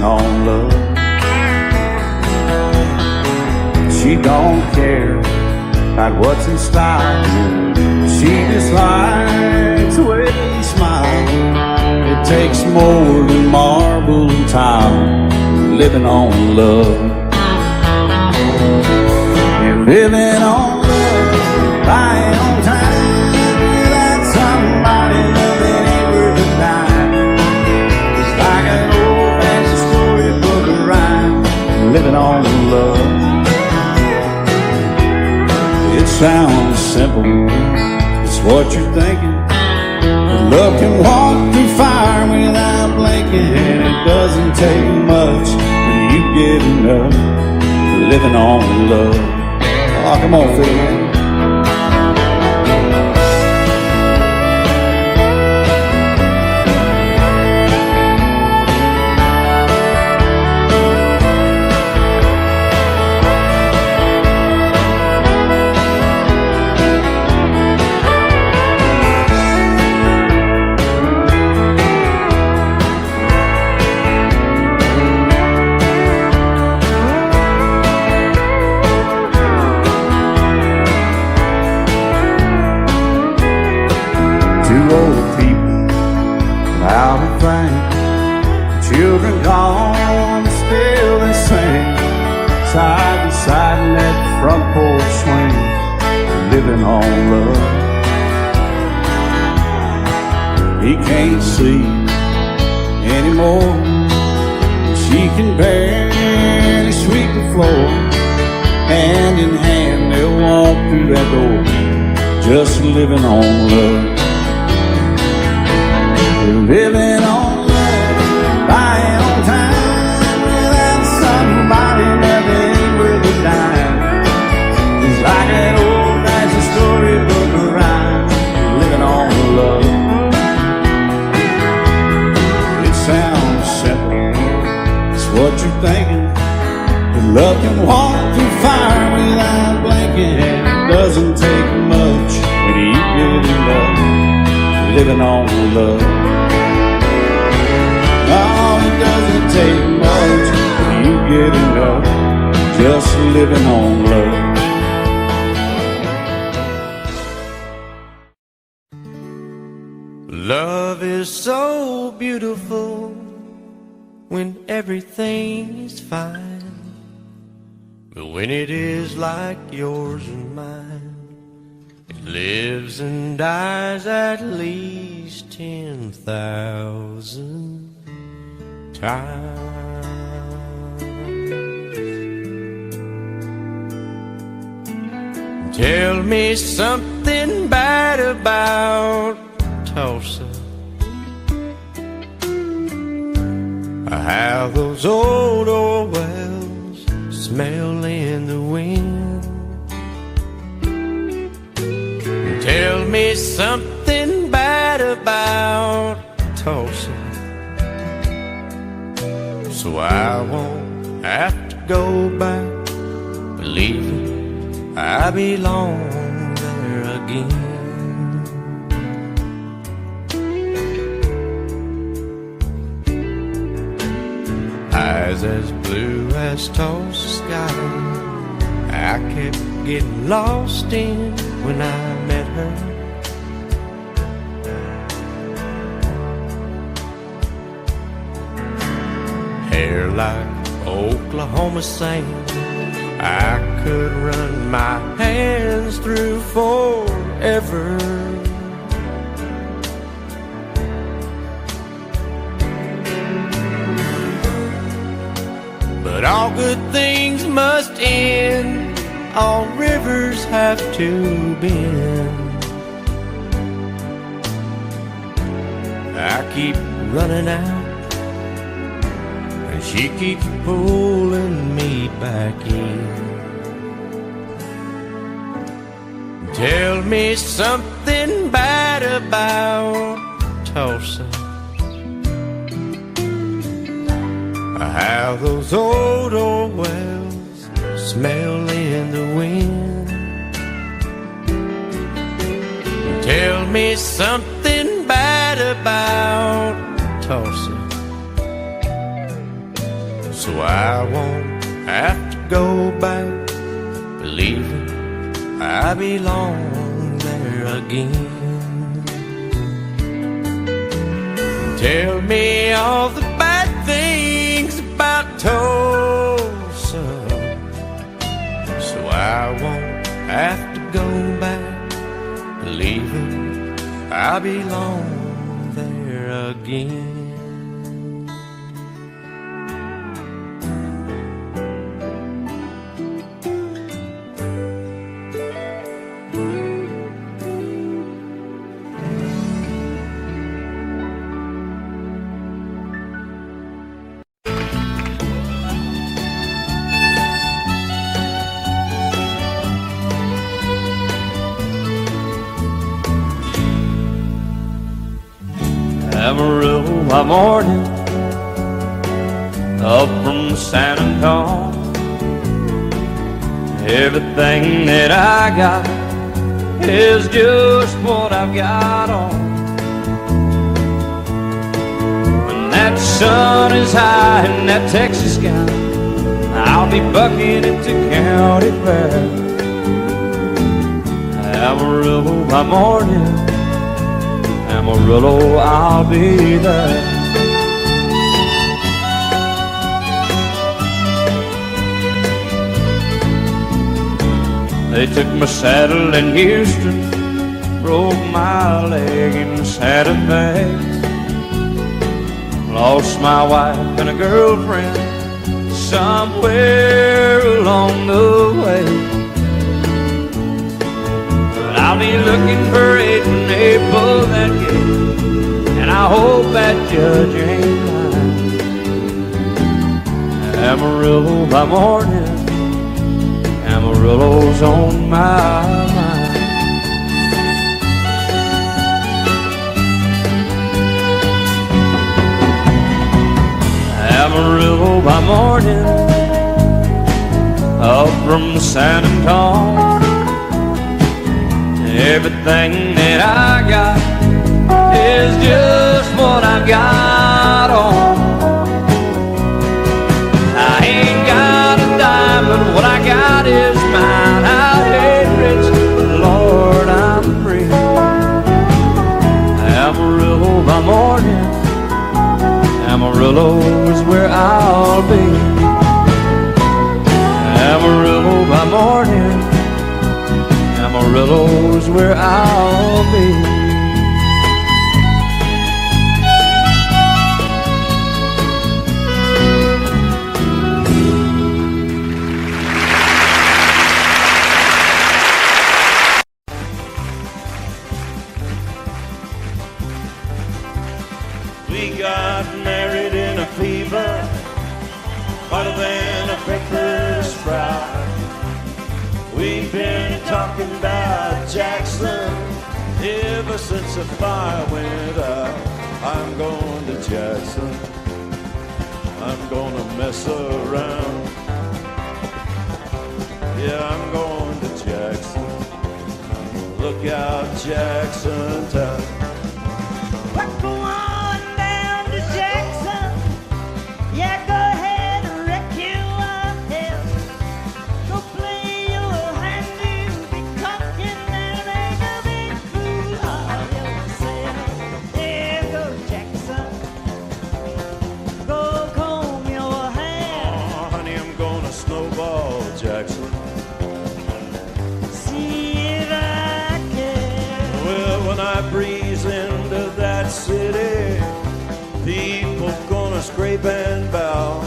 living on love. She don't care about what's in style. She just likes the way you smile. It takes more than marble and tile, living on love. You're living on love, buying on time. Without somebody loving ain't worth a dime. It's like an old-fashioned storybook of rhyme, living on love. It sounds simple, it's what you're thinking. But love can walk through fire without blinking. It doesn't take much for you getting up, living on love. Oh, come on, Phil, man. Two old people out of frame, children gone, still the same, side by side in that front porch swing, living on love. He can't see anymore, she can barely sweep the floor. Hand in hand they'll walk through that door, just living on love. Living on love, buying on time. Without somebody loving ain't worth a dime. It's like an old-fashioned storybook of rhyme, living on love. It sounds simple, it's what you're thinking. But love can walk through fire without blinking. And it doesn't take much when you get it up, living on love. Oh, it doesn't take much when you get enough, just living on love. Love is so beautiful when everything is fine, but when it is like yours and mine, it lives and dies at least 10,000 times. Tell me something bad about Tulsa, how those old wells smell in the wind. Tell me something bad about Tulsa, so I won't have to go back, believing I belong there again. Eyes as blue as Tulsa sky, I kept getting lost in when I met her. Hair like Oklahoma sand, I could run my hands through forever. But all good things must end, all rivers have to bend. I keep running out, and she keeps pulling me back in. Tell me something bad about Tulsa, how those old wells smell in the wind. Tell me something bad about Tulsa, I won't have to go back. Believe it, I belong there again. Tell me all the bad things about Tulsa, so I won't have to go back. Believe it, I belong there again. Amarillo by morning, up from San Antonio. Everything that I got is just what I've got on. When that sun is high in that Texas sky, I'll be bucking at the county fair. Amarillo by morning, Amarillo, I'll be there. They took my saddle in Houston, broke my leg in Santa Fe. Lost my wife and a girlfriend somewhere along the way. I'll be looking for it when they pull that gate, and I hope that judge ain't lying. Amarillo by morning, Amarillo's on my mind. Amarillo by morning, up from San Antonio. Everything that I got is just what I've got on. I ain't got a dime, but what I got is mine. I ain't rich, but Lord, I'm free. Amarillo by morning, Amarillo is where I'll be. Amarillo by morning, Amarillo's where I'll be. We got married in a fever, hotter than a baker's fry. We've been talking about Jackson ever since the fire went out. I'm going to Jackson, I'm gonna mess around. Yeah, I'm going to Jackson, look out Jackson town. We're going down to Jackson. Yeah, go ahead and wreck your hell. Go play your hand, you be talking and make a big fool of yourself. Yeah, go Jackson. Go comb your hair. Oh, honey, I'm gonna snowball Jackson. See if I can. Well, when I breeze into that city, people gonna scrape and bow.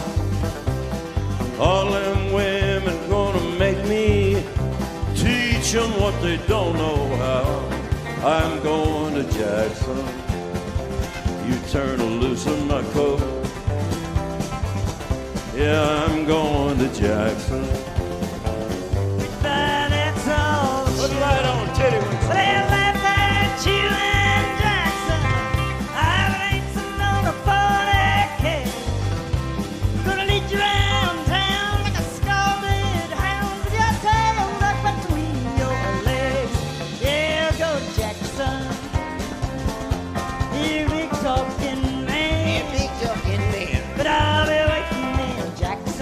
All them women gonna make me teach them what they don't know how. I'm going to Jackson, you turn loose in my coat. Yeah, I'm going to Jackson. But that's all. Put it right on, titty one. Well, laugh at you and Jackson. I ain't sitting on a 40K. Gonna lead you round town like a scalded hound with your tail tucked between your legs. Yeah, go Jackson. You big talking man. Big talking man. But I'll be waiting in Jackson.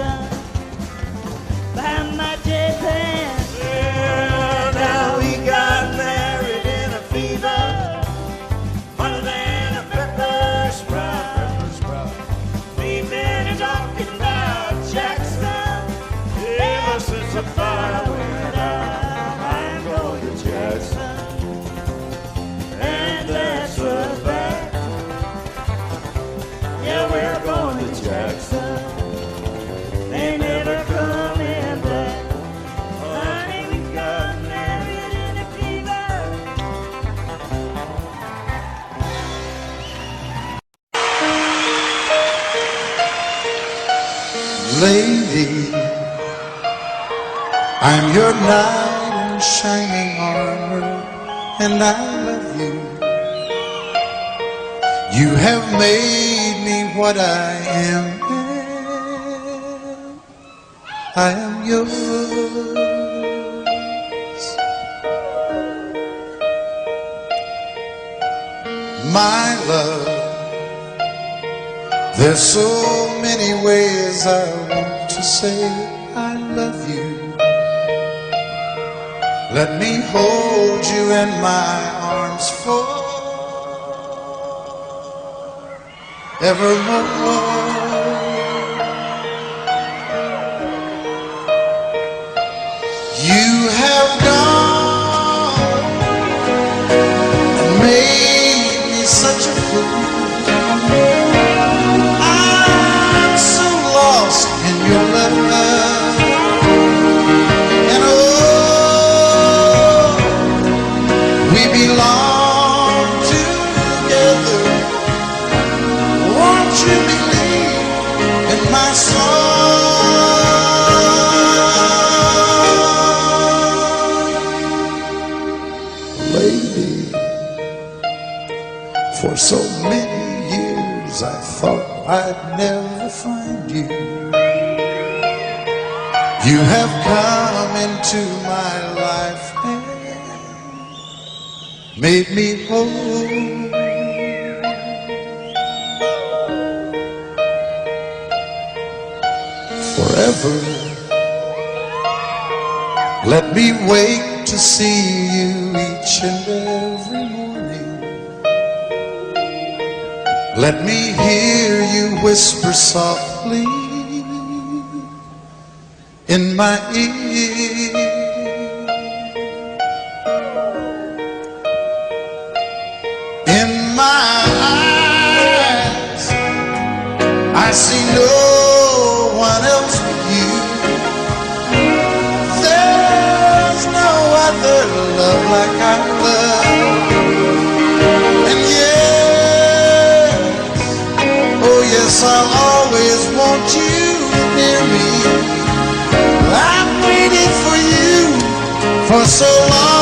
lady, I'm your knight in shining armor, and I love you. You have made me what I am. I am yours. My love, there's so many ways I want to say I love you. Let me hold you in my arms forevermore. You have gone and made me such a fool. I'm so lost in your love, and oh, we belong together. Won't you believe in my song? Lady, for so many years I thought I'd never find you. You have come into my life and made me whole. Forever, let me wake to see you each and every morning. Let me hear you whisper softly in my ear. In my eyes, I see no one else but you. There's no other love like I love. And yes, oh yes, I'll always want you near me. I've waited for you for so long.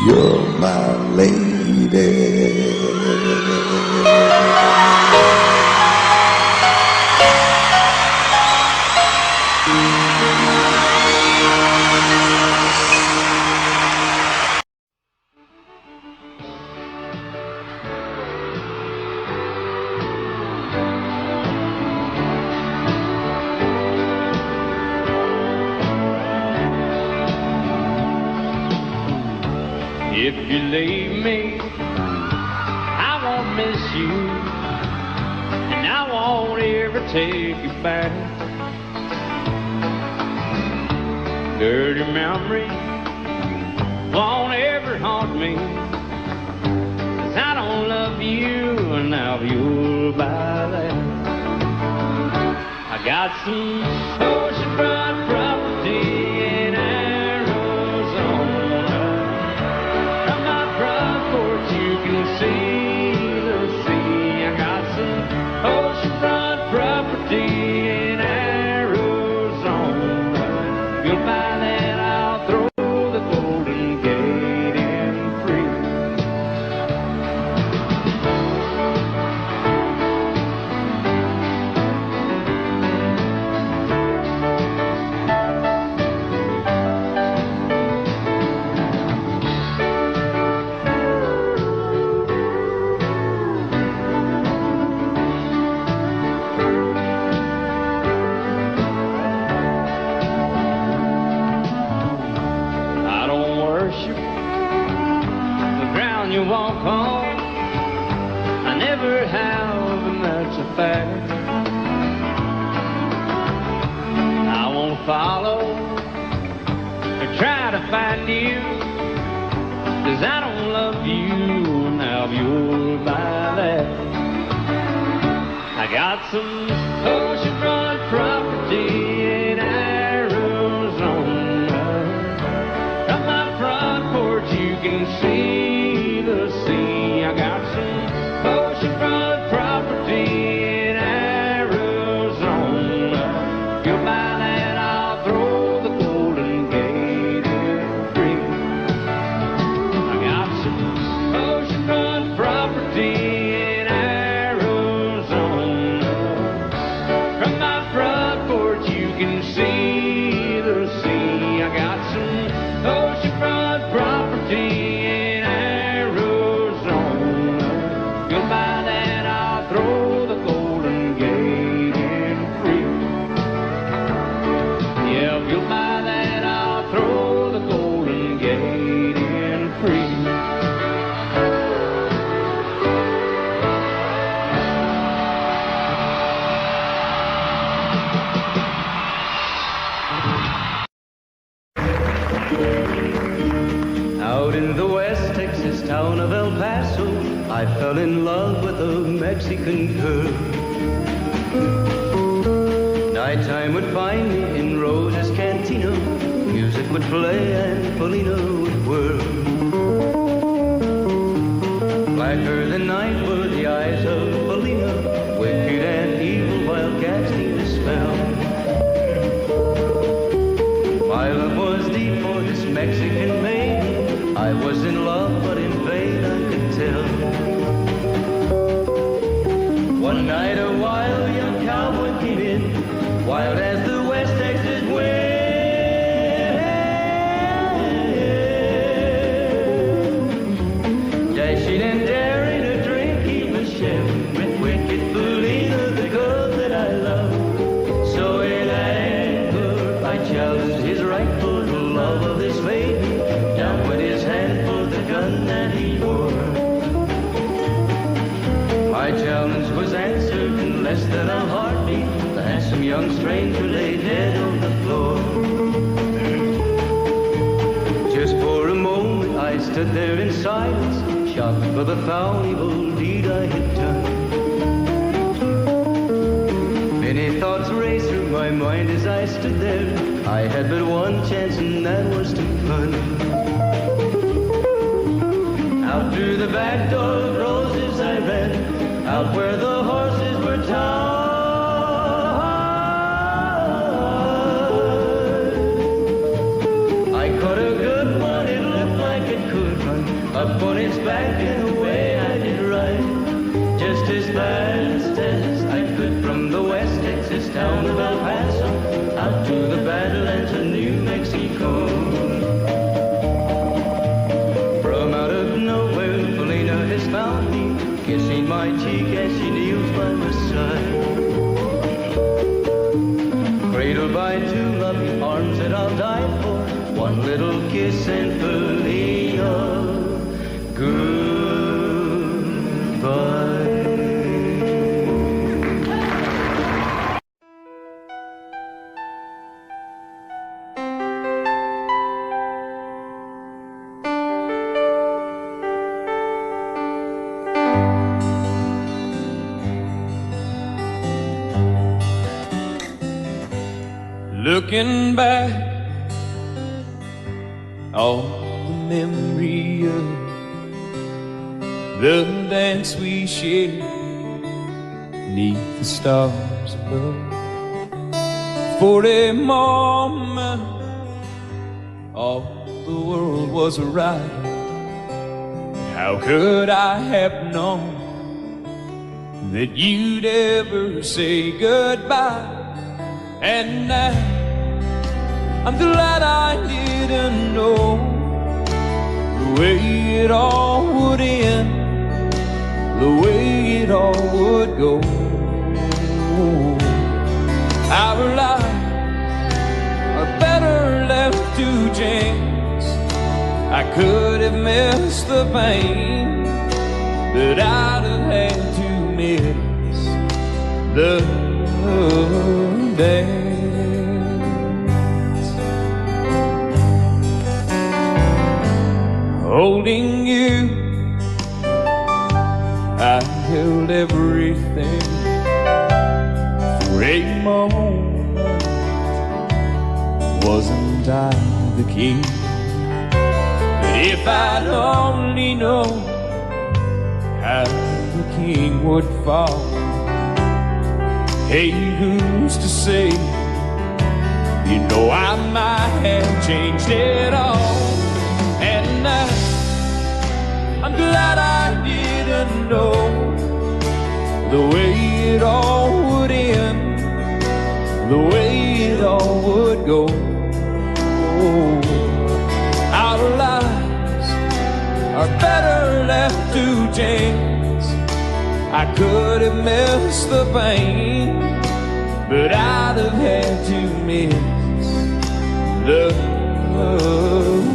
You're my lady. If you leave me, I won't miss you, and I won't ever take you back. Dirty memory won't ever haunt me, 'cause I don't love you, and now you'll buy that. I got some oceanfront property in Arizona. From my front porch you can see the sea. I got some oceanfront property in Arizona. You'll buy that, I'll throw the Golden Gate in free. walk home. I never have, and that's a fact. I won't follow or try to find you, 'cause I don't love you now you're by that. I got some oceanfront property in Arizona. From my front porch you can see the sea. I got some oceanfront property in Arizona. If you'll buy that, I'll throw the Golden Gate in free. I got some oceanfront property in Arizona. From my front porch you can see the sea. I got some oceanfront property in Arizona. If you'll buy that, I'll throw the Golden Gate in free. Yeah, if you'll buy that, I'll throw the Golden Gate in free. Out in the West Texas town of El Paso, I fell in love with a Mexican girl. Nighttime would find me in Rosa's Cantina. Music would play and Polina would whirl. Blacker than night were the eyes of Polina, wicked and evil while casting a spell. My love was deep for this Mexican maiden. I was in love, but in vain I could tell. One night a wild young cowboy came in, wild as the West Texas wind. Dashing and daring to drink, he was sharing with wicked Polina, the girl that I love. So in anger I challenged his right for the love of this maiden. Down went his hand for the gun that he wore. My challenge was answered in less than a heartbeat. The handsome young stranger lay dead on the floor. Just for a moment I stood there in silence, shocked for the foul evil deed I had done. Many thoughts raced through my mind as I stood there. I had but one chance and that was to run. Out through the back door of Roses I ran, out where the horses were tied. I caught a good one, it looked like it could run, up on its back and away I did ride. Just as fast as I could from the West Texas town of El Paso, out to the Badlands of New Mexico. From out of nowhere, Polina has found me, kissing my cheek as she kneels by my side. Cradled by two loving arms that I'll die for, one little kiss and Polina, goodbye. Looking back, all the memory of the dance we shared neath the stars above. For a moment, all the world was right. How could I have known that you'd ever say goodbye? And now I'm glad I didn't know the way it all would end, the way it all would go. Our lives are better left to chance. I could have missed the pain held everything for a moment. Wasn't I the king? But if I'd only known how the king would fall, hey, who's to say? You know, I might have changed it all. And I'm glad I didn't know the way it all would end, the way it all would go. Our lives are better left to chance. I could have missed the pain, but I'd have had to miss the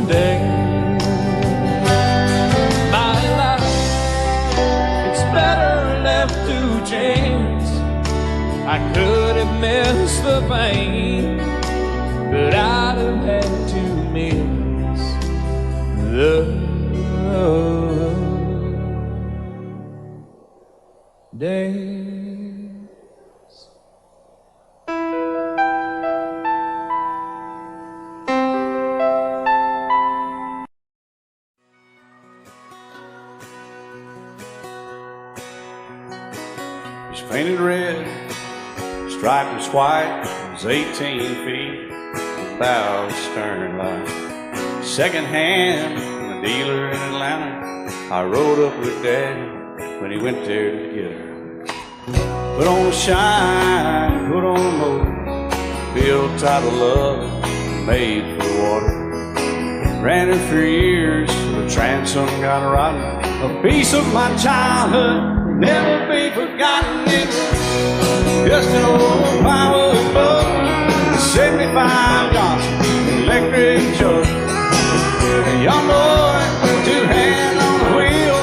day. My life, it's better left to chance. I could have missed the pain, but I'd have had to miss the day. It's painted red, striped was white, it was 18 feet, bow stern line. Second hand from a dealer in Atlanta, I rode up with Daddy when he went there to get her. Put on a shine, put on a motor, built out of love, made for water. Ran her for years, the transom got rotten. A piece of my childhood, never be forgotten. It was just an old plywood boat, 75 Johnson, electric jug. A young boy, two hands on the wheel.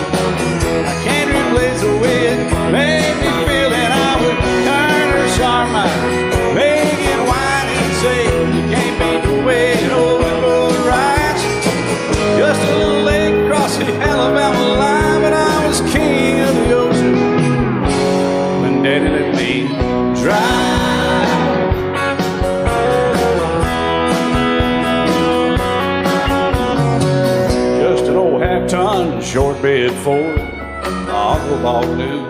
I can't replace the way it made me feel that I would turn her sharp mind, make it whine and say, you can't beat the way it overboard rides. Just a little lake across the Alabama line, but I was king of the ocean when Daddy let me drive. Just an old half-ton short bed Ford my uncle bought new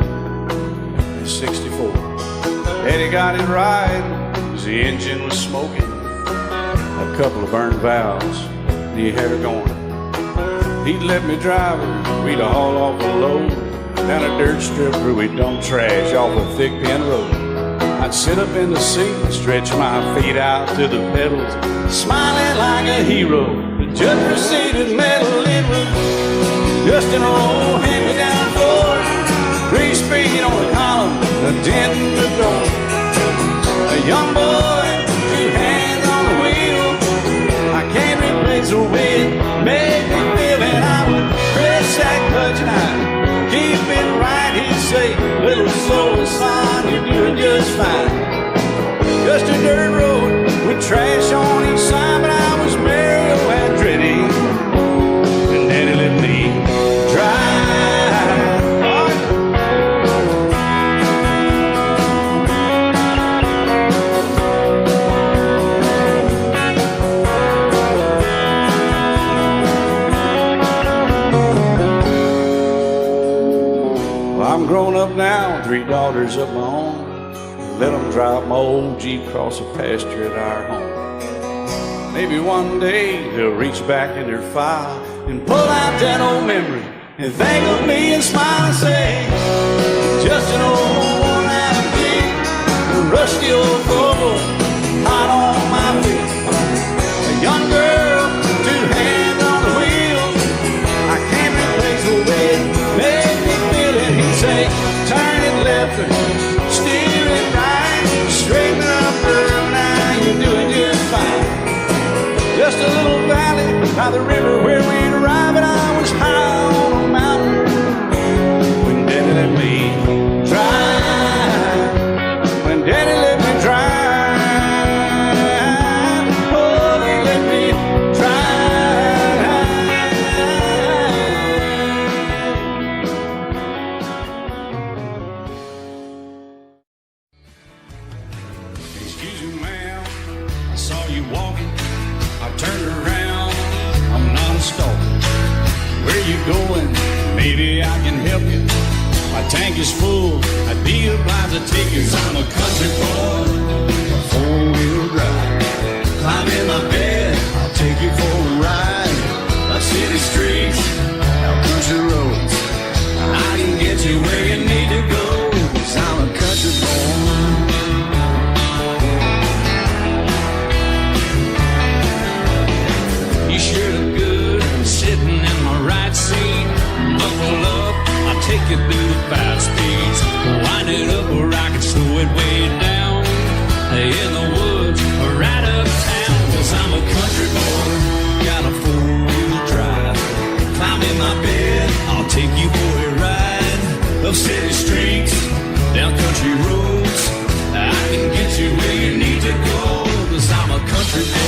in '64. Daddy got it right, cause the engine was smoking, a couple of burned valves, and he had her going. He'd let me drive her, we'd haul off a load down a dirt strip where we'd dump trash off a thick pin road. I'd sit up in the seat and stretch my feet out to the pedals, smiling like a hero. The judge proceeded metal, it was just an old hand-me-down Ford, 3-speed on the column, a dent in the door. A young boy, two hands on the wheel. I can't replace the way it made me feel, and I would press that clutch and I'd keep it right. He'd say, little slow, son, you're doing just fine. Just a dirt road with trash on each side, but I was Mario Andretti, and Daddy let me drive. I'm grown up now, 3 daughters of my own. Let them drive my old Jeep across the pasture at our home. Maybe one day they'll reach back in their file and pull out that old memory and think of me and smile and say, just an old worn-out Jeep, a rusty old Volvo, hot on my feet. A young girl, 2 hands on the wheel. I can't replace the way it made me feel it. He'd say, turn it left or steer it right, straighten up, girl, now you're doing just fine. Just a little valley by the river where we'd arrive, and I was high on a mountain when maybe I can help you. My tank is full, I'd be obliged to take you. 'Cause I'm a country boy, a four-wheel drive. Climb in my bed, I'll take you for a ride. Up city streets, down country roads, I can get you where you need to go. 'Cause I'm a country boy. You sure look good sitting in my right seat. Buckle up, I'll take you through the 5 speeds. Wind it up or I can slow it way down. In the woods or right uptown. 'Cause I'm a country boy, got a 4-wheel drive. Climb in my bed, I'll take you for a ride. Up city streets, down country roads, I can get you where you need to go. 'Cause I'm a country boy.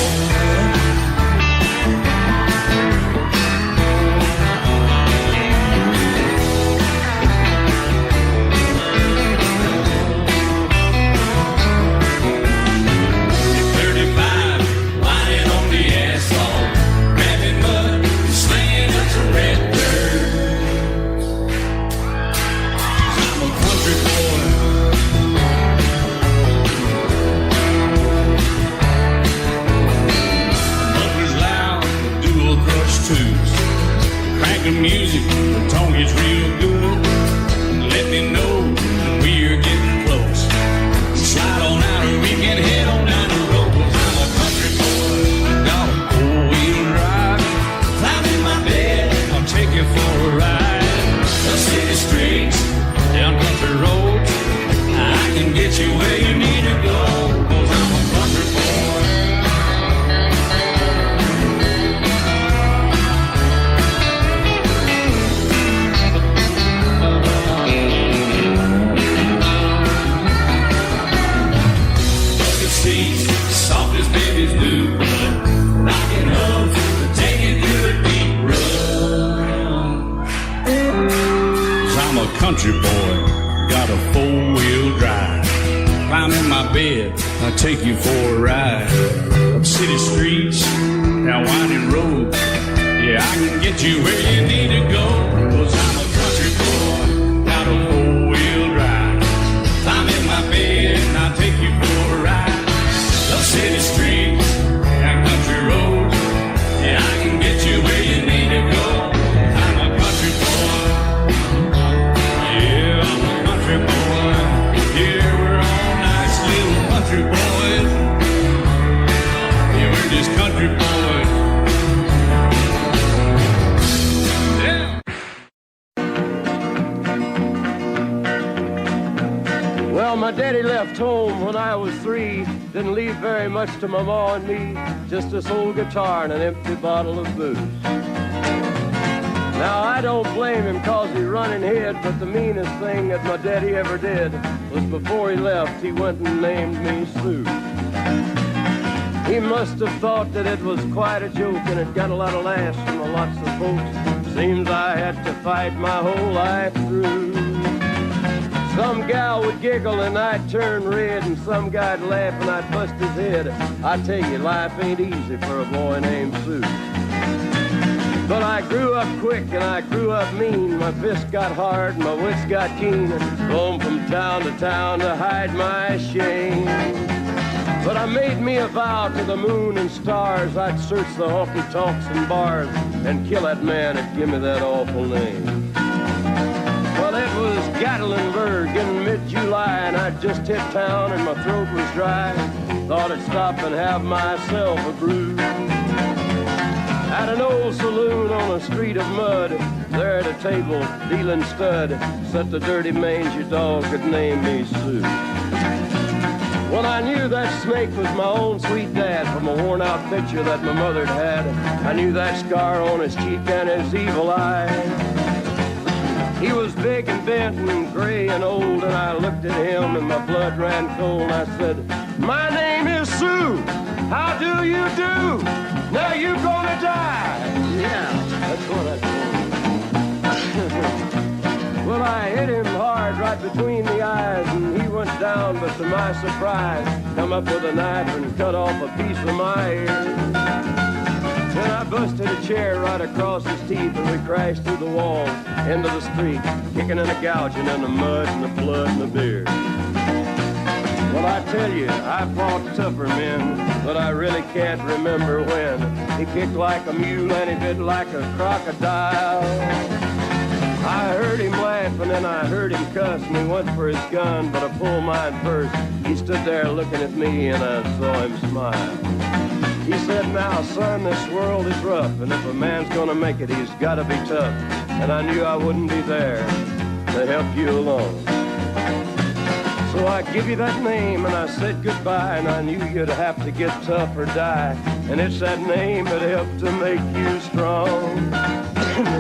The music, the tone gets real good. Let me know when we're getting close. Slide on out or we can head on down the road. 'Cause I'm a country boy, got a 4-wheel drive. Climb in my bed, I'll take you for a ride. The city streets, down country roads, I can get you where you need to go. 'Cause I'm a country boy. Soft as babies do, rocking up to take it through the deep run. 'Cause I'm a country boy, got a 4-wheel drive. Climb in my bed, I'll take you for a ride. Up city streets, down winding roads, yeah, I can get you where you need to go. 'Cause I'm a country boy, got a 4-wheel drive. Climb in my bed, and I'll take you for a ride. Up city streets, down country roads, yeah, I can get you where you need to go. I'm a country boy, yeah, I'm a country boy. Yeah, we're all nice little country boys. Yeah, we're just country boys. Yeah. Well, my daddy left home when I was 3. Didn't leave very much to my ma and me. Just this old guitar and an empty bottle of booze. Now, I don't blame him 'cause he running hid, but the meanest thing that my daddy ever did was before he left, he went and named me Sue. He must have thought that it was quite a joke and it got a lot of laughs from lots of folks. Seems I had to fight my whole life through. Some gal would giggle and I'd turn red, and some guy'd laugh and I'd bust his head. I tell you, life ain't easy for a boy named Sue. But I grew up quick and I grew up mean. My fists got hard and my wits got keen. Roamed from town to hide my shame. But I made me a vow to the moon and stars, I'd search the honky-tonks and bars and kill that man that give me that awful name. Well, it was Gatlinburg in mid-July, and I'd just hit town and my throat was dry. Thought I'd stop and have myself a brew. At an old saloon on a street of mud, there at a table, dealing stud, sat the dirty mangy dog that named me Sue. Well, I knew that snake was my own sweet dad from a worn-out picture that my mother'd had. I knew that scar on his cheek and his evil eye. He was big and bent and gray and old, and I looked at him and my blood ran cold. I said, "My name is Sue. How do you do? Now you gonna die." Yeah, that's what I told him. Well, I hit him hard right between the eyes, and he went down, but to my surprise, come up with a knife and cut off a piece of my ear. Then I busted a chair right across his teeth, and we crashed through the walls into the street, kicking and a gouging in the mud and the blood and the beer. Well, I tell you, I fought tougher men, but I really can't remember when. He kicked like a mule and he bit like a crocodile. I heard him laugh and then I heard him cuss, and he went for his gun, but I pulled mine first. He stood there looking at me and I saw him smile. He said, now, son, this world is rough, and if a man's gonna make it, he's gotta be tough. And I knew I wouldn't be there to help you along. So I give you that name and I said goodbye, and I knew you'd have to get tough or die. And it's that name that helped to make you strong.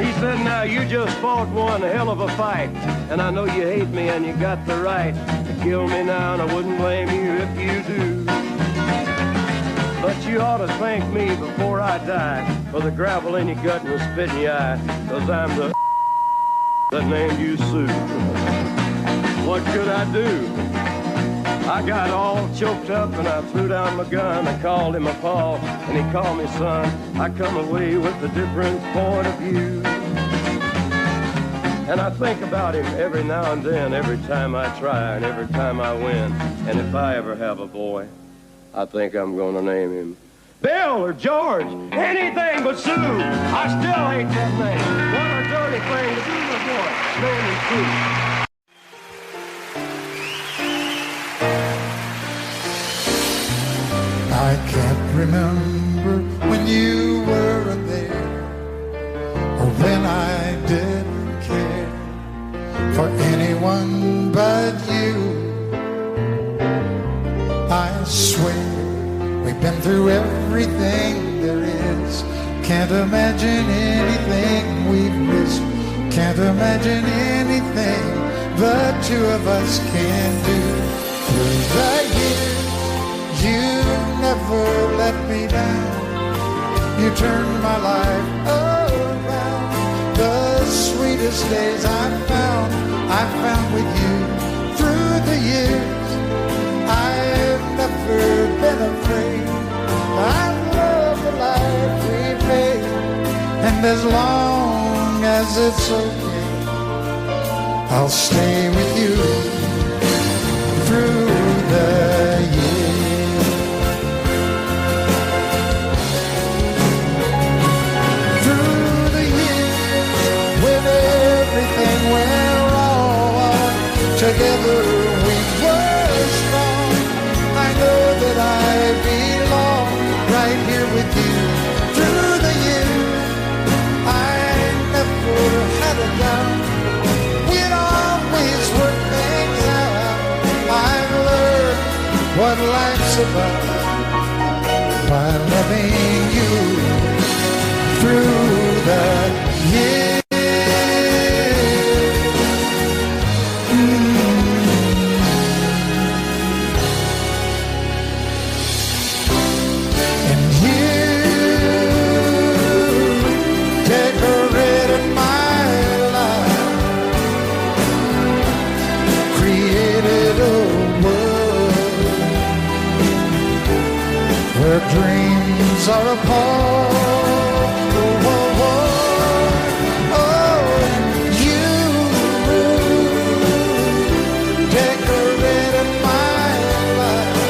He said, now you just fought one hell of a fight, and I know you hate me and you got the right to kill me now, and I wouldn't blame you if you do. But you ought to thank me before I die for the gravel in your gut and the spit in your eye, 'cause I'm the that named you Sue. What could I do? I got all choked up and I threw down my gun. I called him a paw and he called me son. I come away with a different point of view. And I think about him every now and then, every time I try and every time I win. And if I ever have a boy, I think I'm gonna name him Bill or George, anything but Sue. I still hate that name. What a dirty thing to do to a boy. Name him Sue. I can't remember when you weren't there, or when I didn't care for anyone but you. I swear we've been through everything there is. Can't imagine anything we've missed. Can't imagine anything the two of us can do. Through the years, you never let me down. You turned my life around. The sweetest days I found with you. Through the years, I've never been afraid. I love the life we made, and as long as it's okay, I'll stay with you through the years. Through the years, when everything went wrong, together we were strong. I know that I belong right here with you. Through the years, I never had a doubt. We'd always work things out. I've learned what life's about by loving you through the years. Dreams are apart. Oh, oh, oh. Oh, you decorated my life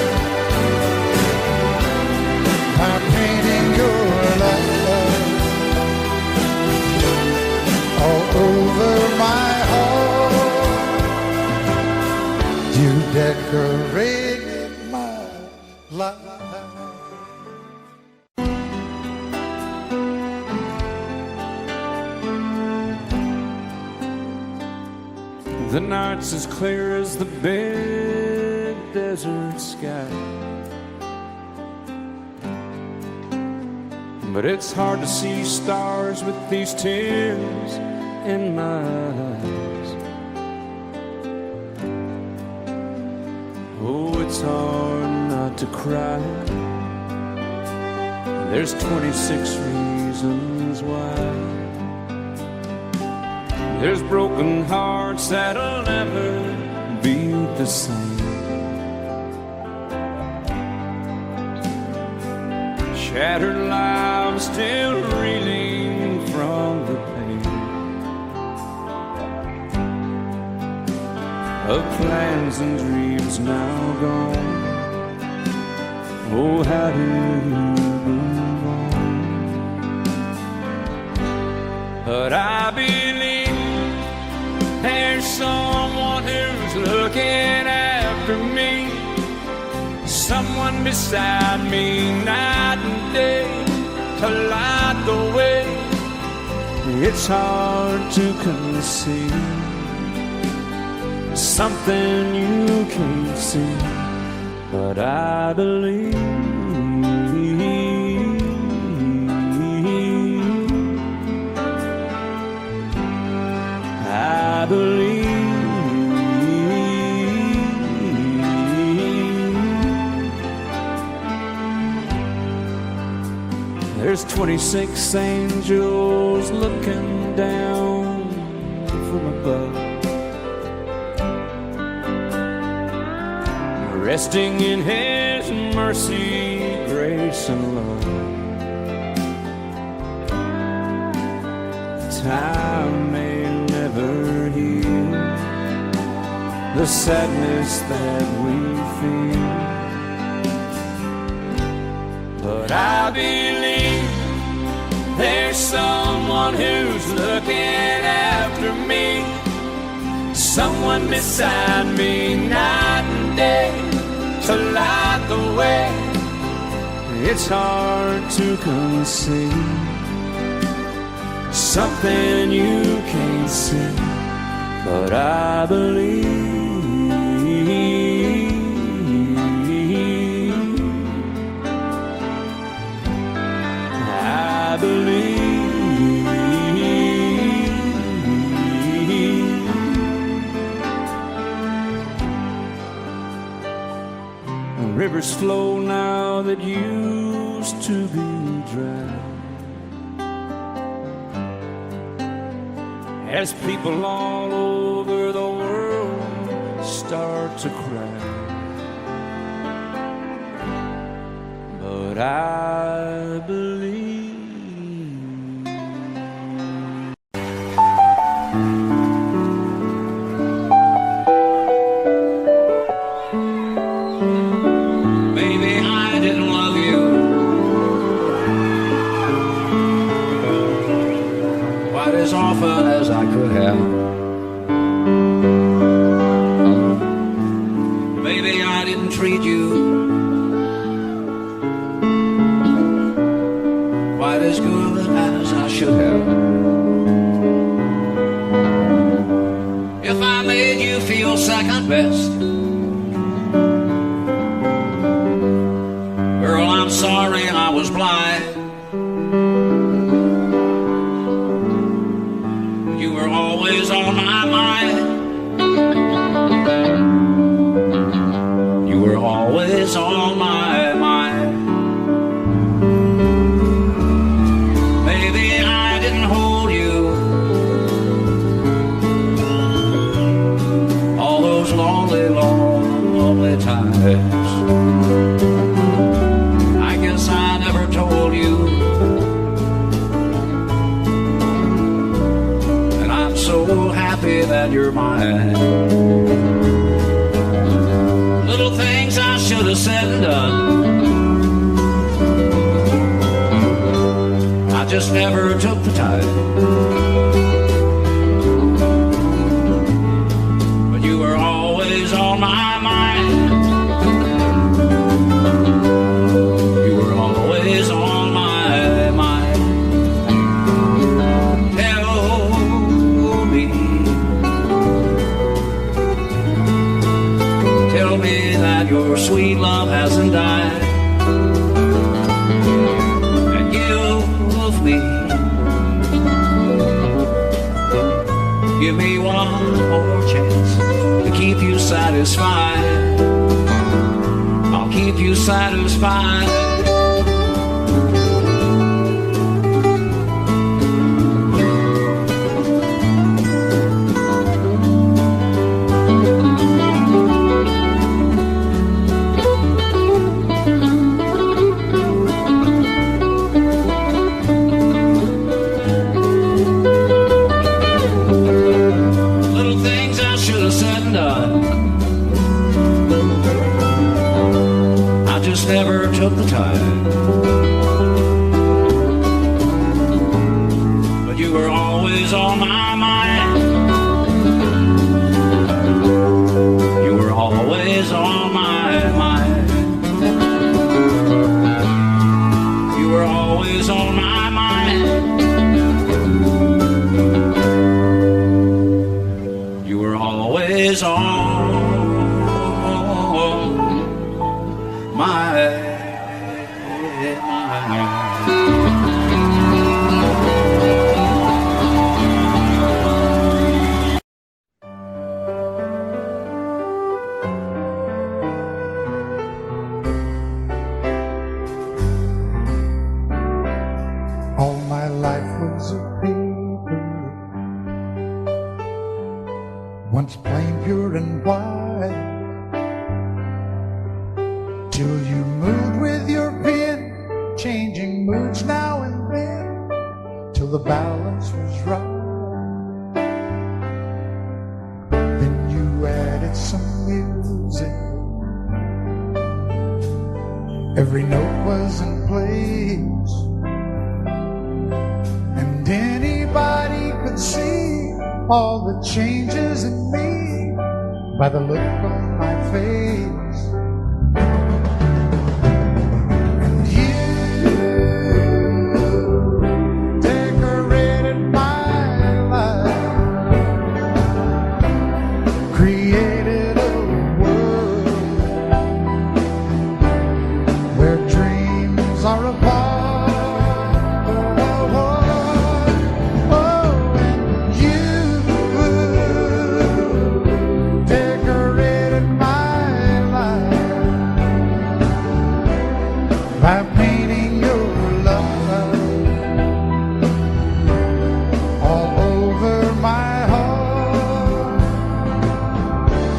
by painting your life all over my heart. You decorated my life. The night's as clear as the big desert sky, but it's hard to see stars with these tears in my eyes. Oh, it's hard not to cry. There's 26 reasons why. There's broken hearts that'll never be the same. Shattered lives still reeling from the pain of plans and dreams now gone. Oh, how do you move on? But I believe there's someone who's looking after me, someone beside me night and day to light the way. It's hard to conceive something you can't see, but I believe. I believe. There's 26 angels looking down from above, resting in His mercy, grace, and love. Time may never heal the sadness that we feel, but I believe there's someone who's looking after me, someone beside me night and day to light the way. It's hard to conceive something you can't see, but I believe. I believe. Rivers flow now that used to be dry, as people all over the world start to cry. But I believe. Baby, I didn't love you quite as often as I could have. Baby, I didn't treat you quite as good as I should have. If I made you feel second best, girl, I'm sorry I was blind. You were always on my mind. You were always on my mind. Baby, I didn't hold you all those lonely, lonely times. I guess I never told you, and I'm so happy that you're mine. Little things I should have said and done, I just never took the time. But you were always on my mind. You were always on my mind. Tell me that your sweet love hasn't died, and give me one more chance to keep you satisfied. I'll keep you satisfied. is said and done, I just never took the time. But you were always on my mind. You were always on my mind. You were always on my mind. You were always on my mind. All my life was a paper, once plain, pure and white, till you moved with your pen, changing moods now and then, till the balance was right. Then you added some music, every note was in place, and anybody could see all the changes in me by the look on my face. And you decorated my life, created a world where dreams are apart. By painting your love all over my heart,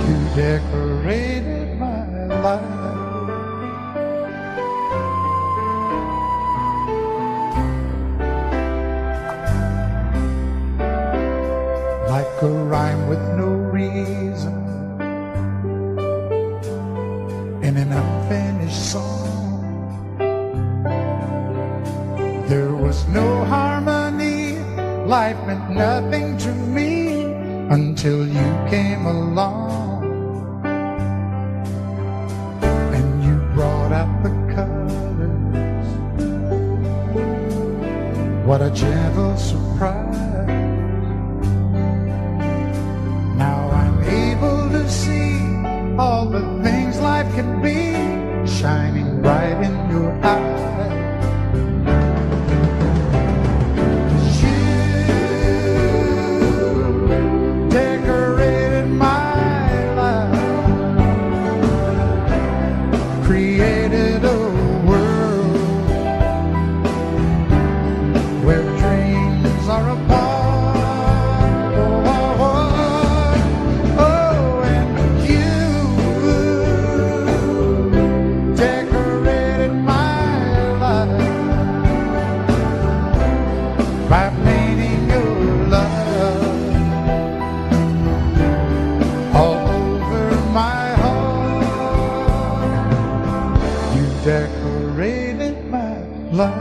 you decorated my life. Like a rhyme with no reason in an unfinished song, there was no harmony, life meant nothing to me until you came along. And you brought out the colors, what a gentle surprise. Now I'm able to see all the things life can be, shining bright in your eyes. Created a world where dreams are apart. Oh, and you decorated my life by painting your love all over my decorated my life.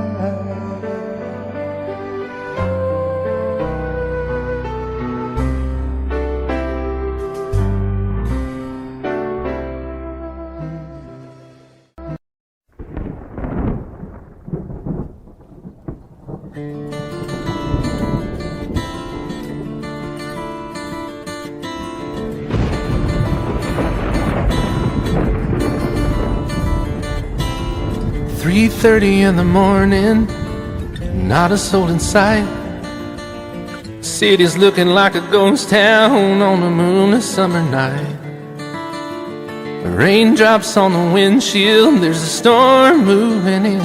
"3:30 in the morning, not a soul in sight. City's looking like a ghost town on a moonless summer night. Raindrops on the windshield, there's a storm moving in.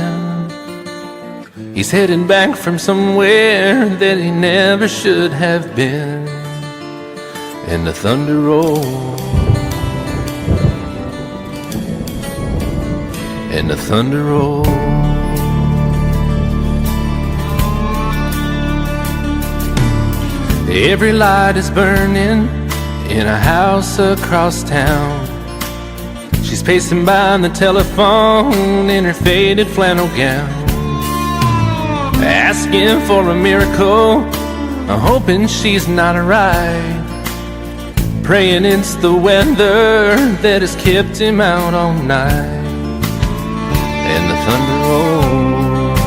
He's heading back from somewhere that he never should have been. And the thunder rolls, and the thunder rolls. Every light is burning, in a house across town. She's pacing by the telephone in her faded flannel gown, asking for a miracle, hoping she's not right, praying it's the weather that has kept him out all night. And the thunder rolls,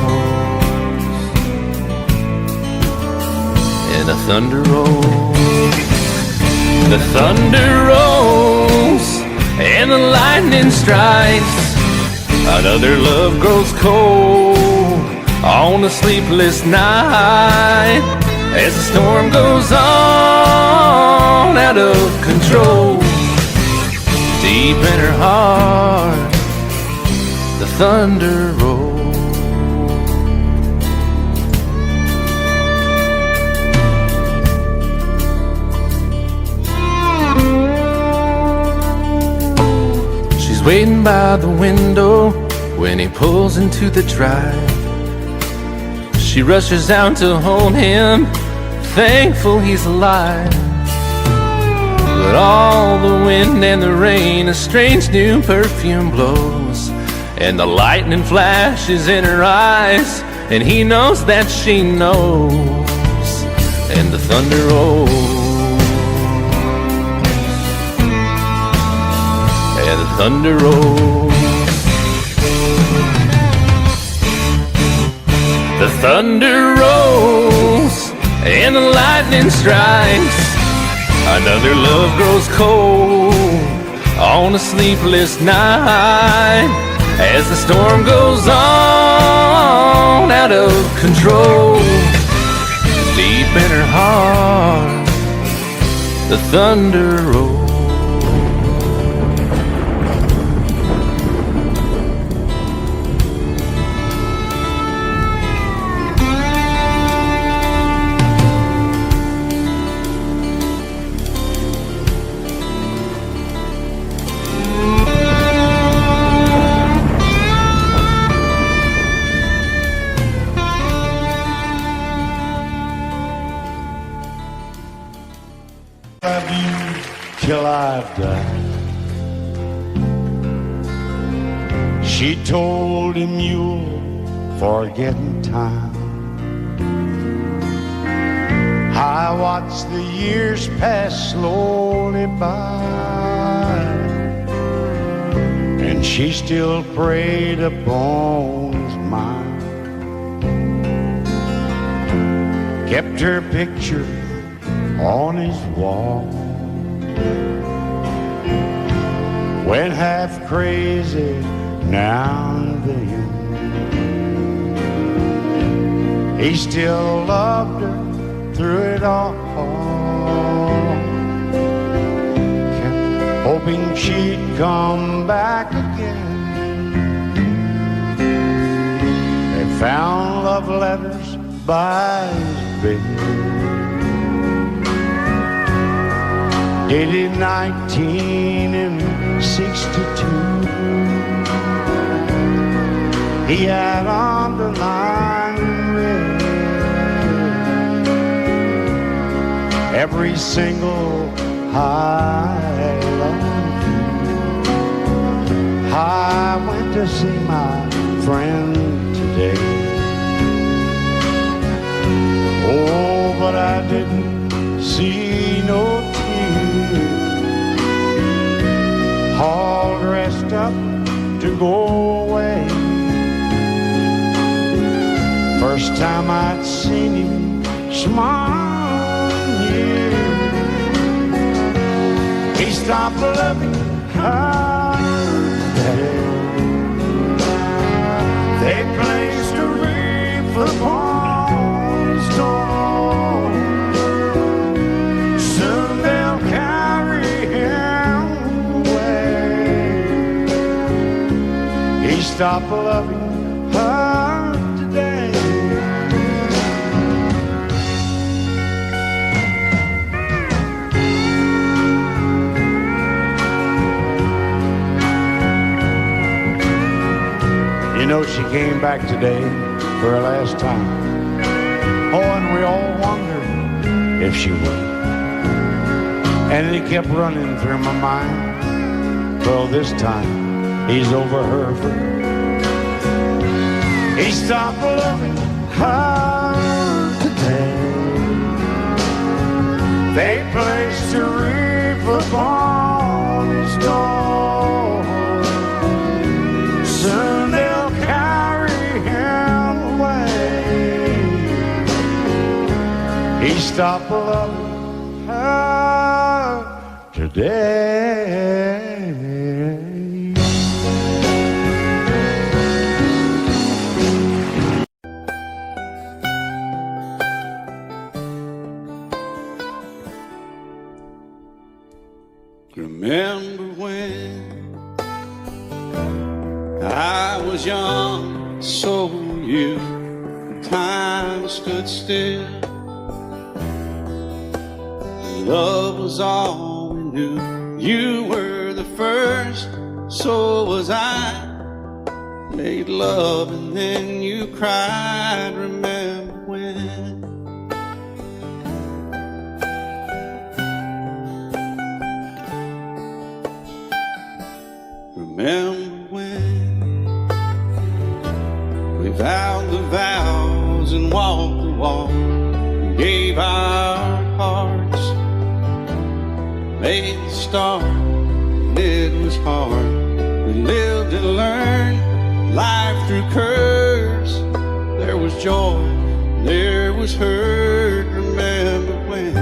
and the thunder rolls, the thunder rolls, and the lightning strikes. Another love grows cold on a sleepless night, as the storm goes on out of control. Deep in her heart, the thunder rolls. She's waiting by the window when he pulls into the drive. She rushes out to hold him, thankful he's alive. But all the wind and the rain, a strange new perfume blows, and the lightning flashes in her eyes, and he knows that she knows. And the thunder rolls, and the thunder rolls. The thunder rolls, and the lightning strikes. Another love grows cold on a sleepless night, as the storm goes on out of control. Deep in her heart, the thunder rolls. Love you till I've died. She told him you'll forget in time. I watched the years pass slowly by, and she still preyed upon his mind. Kept her picture on his wall, went half crazy now and then. He still loved her through it all, kept hoping she'd come back again. They found love letters by his bed, dated 1962. He had underlined in red every single I love you. I went to see my friend today. Oh, but I didn't see no all dressed up to go away. First time I'd seen him smile in years. He stopped loving her. They placed a wreath upon his door. Soon they'll carry him. He stopped loving her today. You know, she came back today for her last time. Oh, and we all wondered if she would. And it kept running through my mind. Well, this time he's over her. He stopped loving her today. They placed a wreath upon his door. Soon they'll carry him away. He stopped loving her today. Remember when I was young, so were you, and time stood still. Love was all we knew. You were the first, so was I. Made love and then you cried. Remember when? Remember when we vowed the vows and walked the walk and gave our hearts, made the start, and it was hard. We lived and learned life through curves. There was joy, there was hurt. Remember when?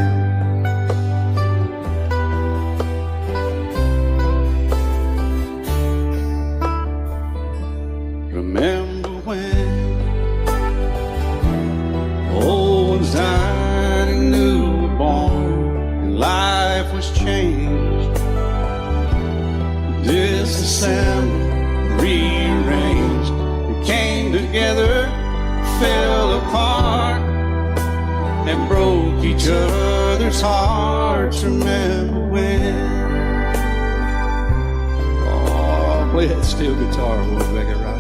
Remember when old ones died and new were born, and life was changed, disassembled, rearranged. We came together, fell apart, and broke each other's hearts. Remember when? Oh, play that steel guitar, we'll make it right.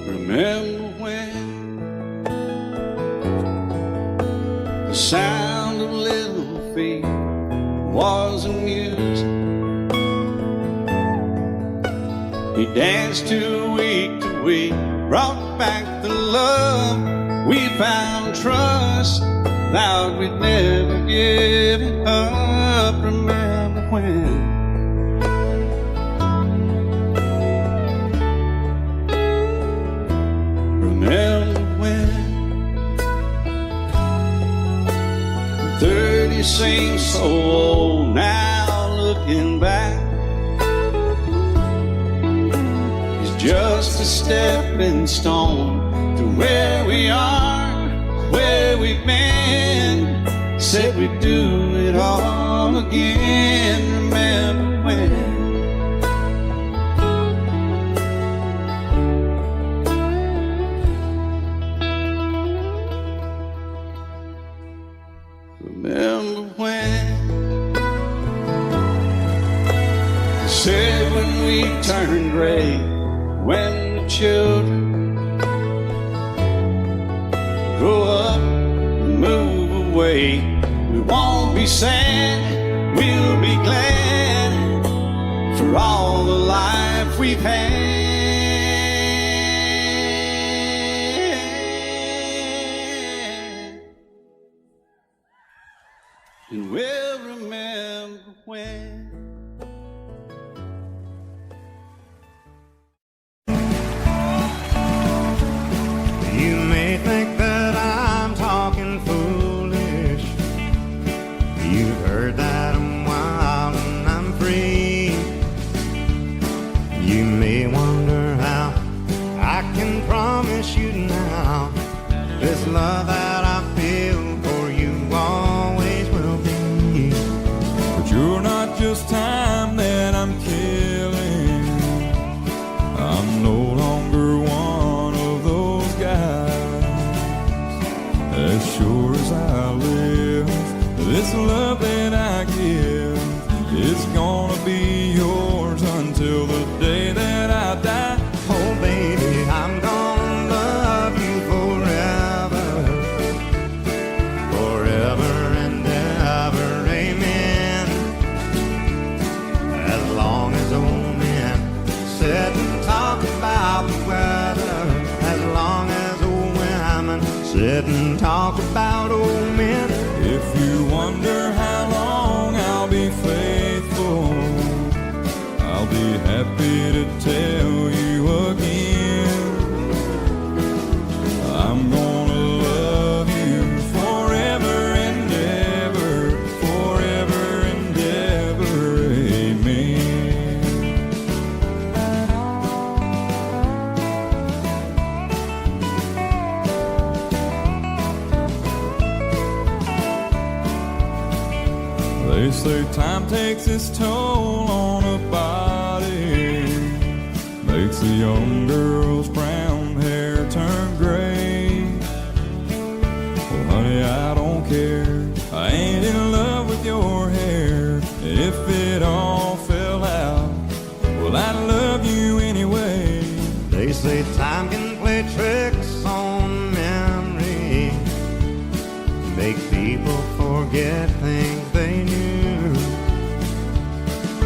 Remember when the sound of little feet was amused? He danced to week, brought back the love. We found trust, vowed we'd never give it up. Remember when? Remember when 30 seems so old now, looking back. It's just a stepping stone to where we are, where we've been. Said we'd do it all again. Remember when? Remember when they said when we turn gray, when the children grow up and move away, we won't be sad, we'll be glad for all the life we've had. And we'll remember when. You may think that I'm talking foolish. You've heard that I'm wild and I'm free. You may wonder how I can promise you now this love that I feel for you all They say time takes its toll on a body, makes a young girl's brown hair turn gray. Well, honey, I don't care. I ain't in love with your hair. If it all fell out, well, I'd love you anyway. They say time can play tricks on memory, make people forget things they knew.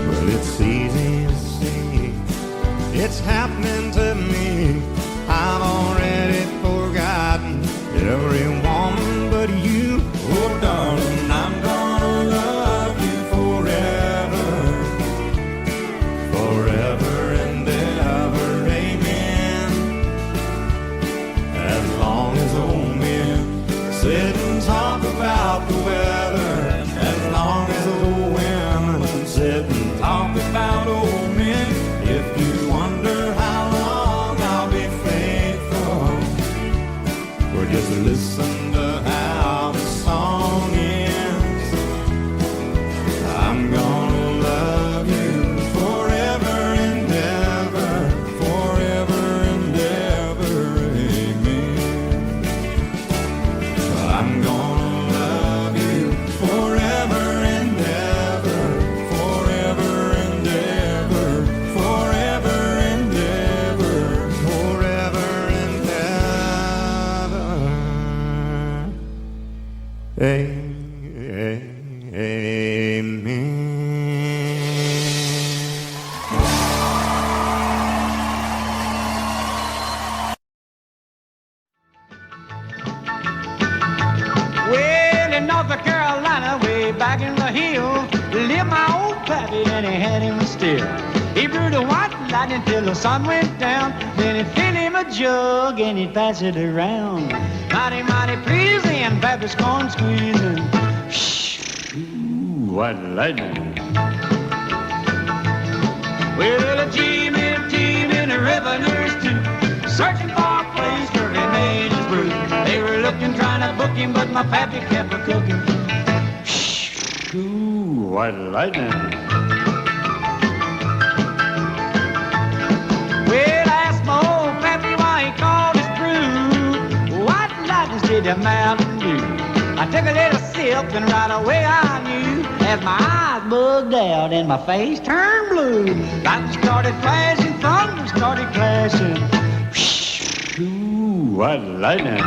Well, it's easy to see, it's happening to me. I've already forgotten every woman but you. Oh, darling, I'm gonna love you forever, forever and ever, amen. As long as old men sit and talk about the weather, as long as old women sit and talk about old men. If you wonder how long I'll be faithful, or just listen to how the song ends. I'm gonna love you forever and ever, forever and ever, amen. I'm gonna love you forever and ever, forever and ever, forever and ever, forever and ever, amen. Well, in North Carolina, way back in the hills, lived my old pappy and he had him still. He brewed a white lightning till the sun went down. Then he'd fill him a jug and he'd pass it around. Mighty, mighty pleasing, Baptist corn squeezing. Ooh, white lightning. Well, a team and a revenues too, searching for a place where he made his brew. They were looking, trying to book him, but my pappy kept a cooking. Ooh, white lightning. Well, I asked my old pappy why he called his brew White Lightning did the Mountain Dew. I took a little sip and right away I knew, as my eyes bugged out and my face turned blue. Lightning started flashing, thunder started clashing. Ooh, white lightning.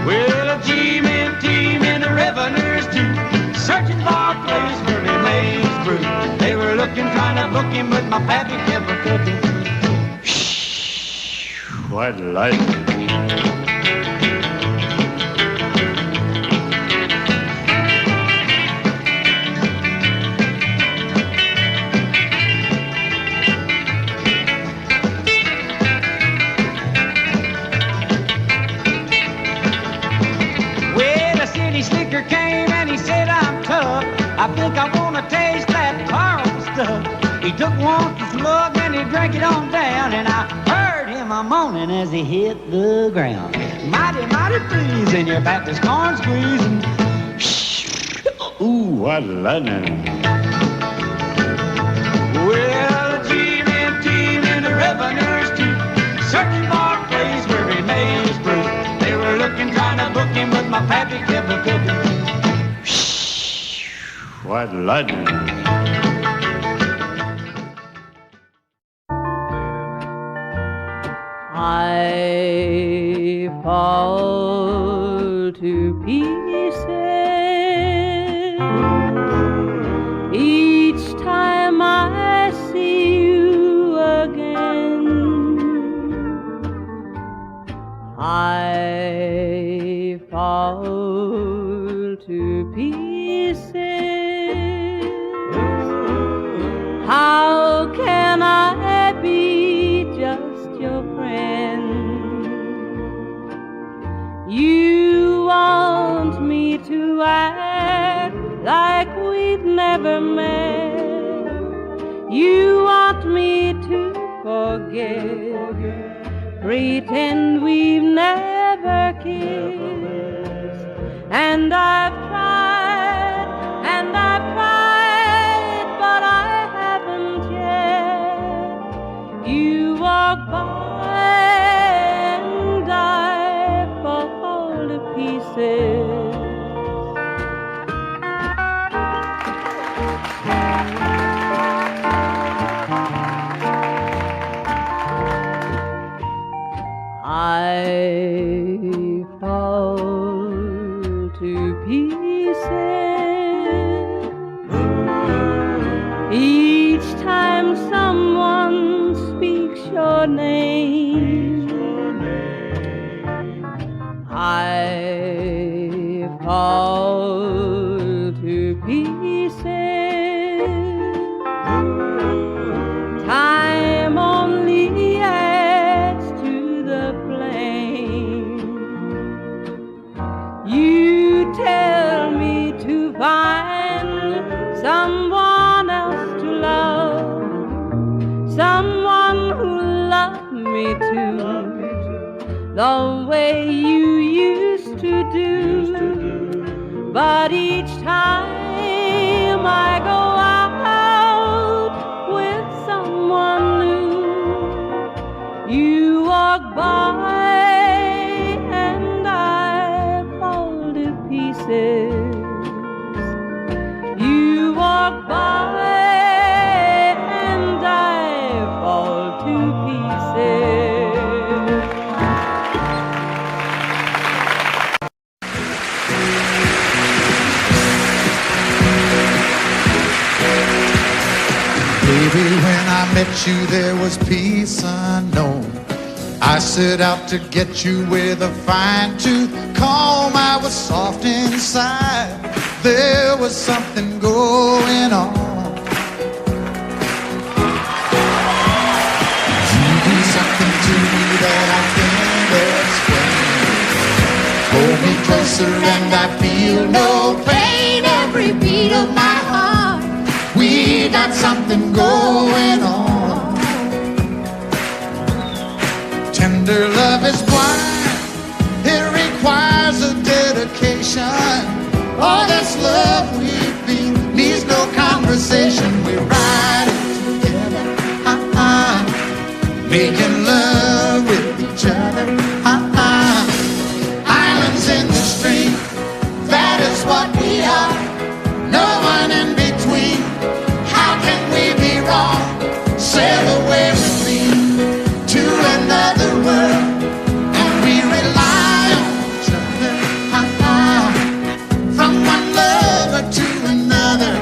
Well, a team and the revenues too, searching for a place where he made his brew. They were looking, trying to book him, but my pappy kept a cooking. White lightning. Slicker came and he said, I'm tough. I think I want to taste that Carl stuff. He took one slug and he drank it on down, and I heard him a moaning as he hit the ground. Mighty, mighty pleasing, your Baptist corn squeezing. Ooh, what lightning. Well, a team and the revenues too, searching for a place where he made his brew. They were looking, trying to book him, but my pappy kept a cooking. White lightning. I fall to pieces each time I see you again. I fall to pieces. How can I be just your friend? You want me to act like we've never met. You want me to forget, pretend we've never kissed. And I've tried pieces. Each time someone speaks your name, I fall to pieces. Time only adds to the flame. You tell me to find someone else to love, someone who loved me too, the way you used to do. But each time I go out with someone new, you walk by and I fall to pieces. You walk by and I fall to pieces. Baby, when I met you, there was peace unknown. I set out to get you with a fine-tooth comb. I was soft inside. There was something going on. You do something to me that I can't explain. Hold me closer and I feel no pain. Every beat of my heart, we got something going on. Tender love is blind. It requires a dedication. All this love we feel needs no conversation. We're riding together, making love with each other, Islands in the stream, that is what we are. No one in between. How can we be wrong? Sail away with me to another world, and we rely on each other, from one lover to another.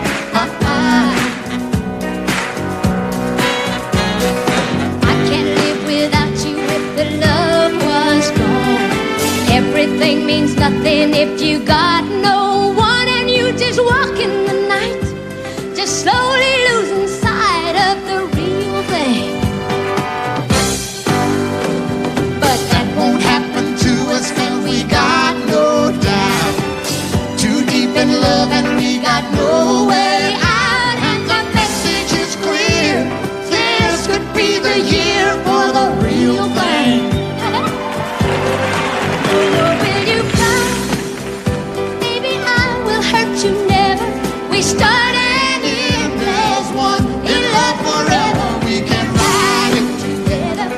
I can't live without you if the love was gone. Everything means nothing if you got no one, and you just walk in the night, just slowly losing sight of the real thing. But that won't happen to us, and we got no doubt. Too deep in love and we got no way out. And the message is clear. This could be the year for the real thing. Will you come? Maybe I will hurt you never. We start and end as one. In love forever, we can ride it together,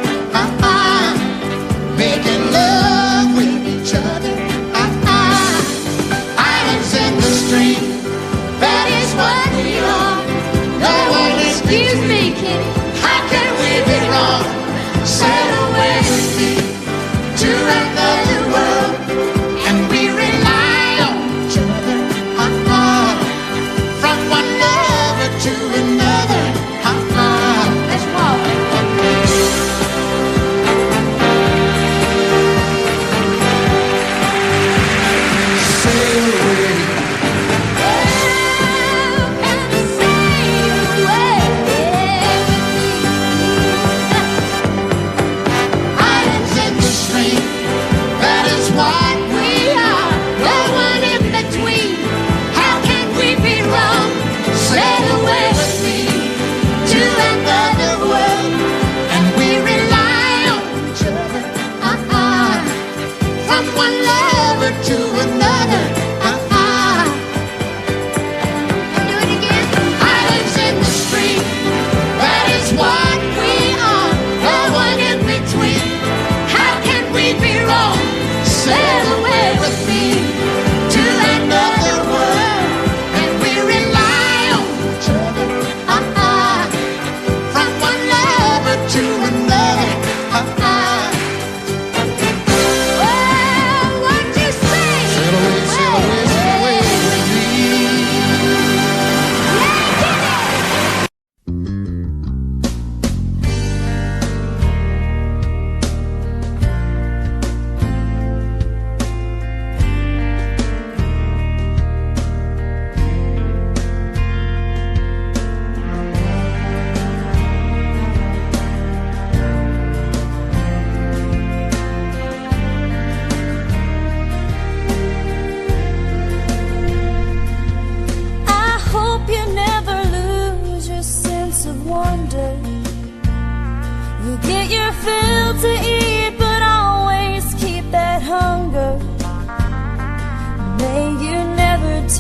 making love with each other, islands in the stream, that is what we are. No one Excuse me, kid. How can we be wrong? Sail away with me to another world, and we rely on each other,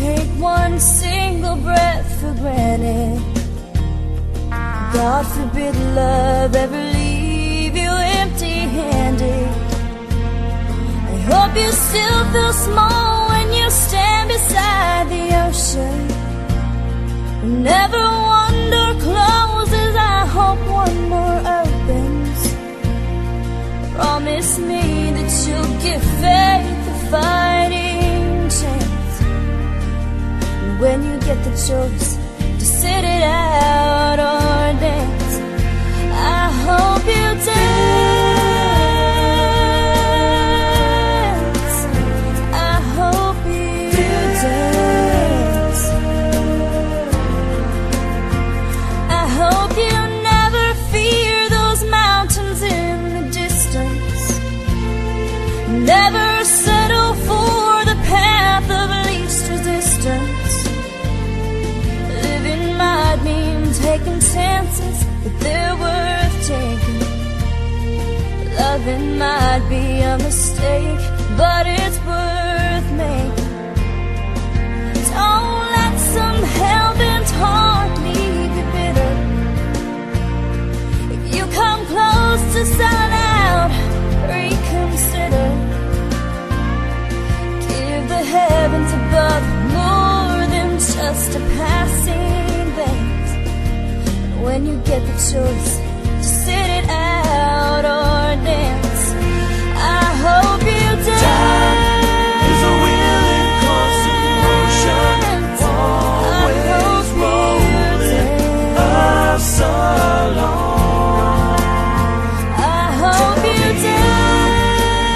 take one single breath for granted. God forbid love ever leave you empty-handed. I hope you still feel small when you stand beside the ocean. Never one door closes, I hope one more opens. Promise me that you'll give faith a fighting chance. And when you get the choice to sit it out or dance, I hope you dance. I hope you dance. I hope you never fear those mountains in the distance. Never settle for the path of least resistance. Living might mean taking chances, but they're worth taking. Loving might be a mistake, but it's worth making. Don't let some hell-bent heart leave you bitter. If you come close to selling out, reconsider. Give the heavens above more than just a passing glance. And when you get the choice to sit it out or dance, I hope you dance. Time is a willing constant motion, always rolling us along. I hope you dance.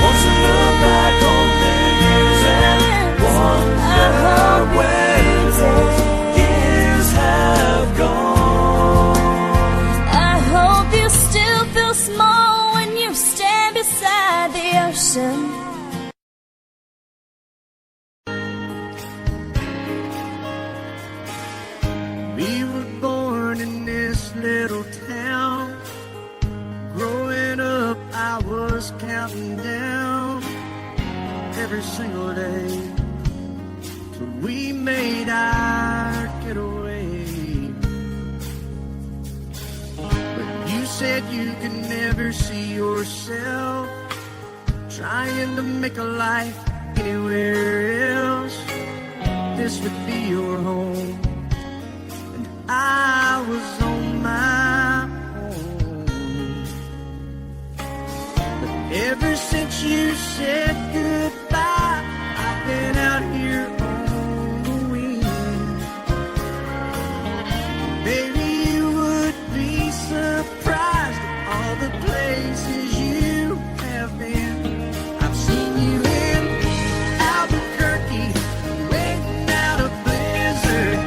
Once you look back on the years and wonder where those years have gone. I hope you still feel small when you stand beside the ocean. We were born in this little town. Growing up, I was counting down every single day till we made our getaway. But you said you could never see yourself trying to make a life anywhere else. This would be your home. I was on my own. But ever since you said goodbye, I've been out here on the wing. Baby, you would be surprised at all the places you have been. I've seen you in Albuquerque, waiting out a blizzard,